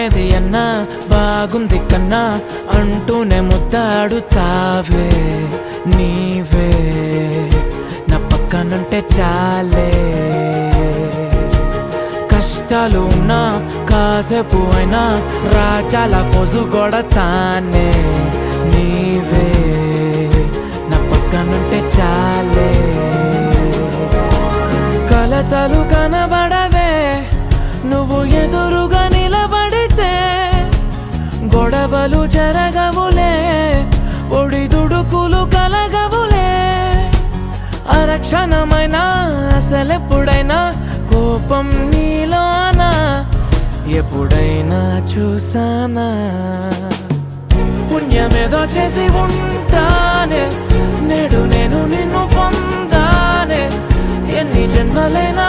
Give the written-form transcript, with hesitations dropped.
ఏది అన్నా బాగుంది కన్నా అంటూనే ముద్దాడుతావే నీవే నా పక్కనుంటే చాలే కష్టాలు ఉన్నా కాసేపు అయినా రాజాల ఫోజు కొడతానే నీవే నా పక్కనుంటే చాలే కలతలు కనబడవే నువ్వు ఎదురుగా నిలబడితే గొడవలు జరగవులే ఒడిదుడుకులు కలగవులే అరక్షణమైనా అసలెప్పుడైనా కోపం నీలోనా ఎప్పుడైనా చూసానా పుణ్యమేదో చేసి ఉంటానే నేడు నేను నిన్ను పొందానే ఎన్ని జన్మలైనా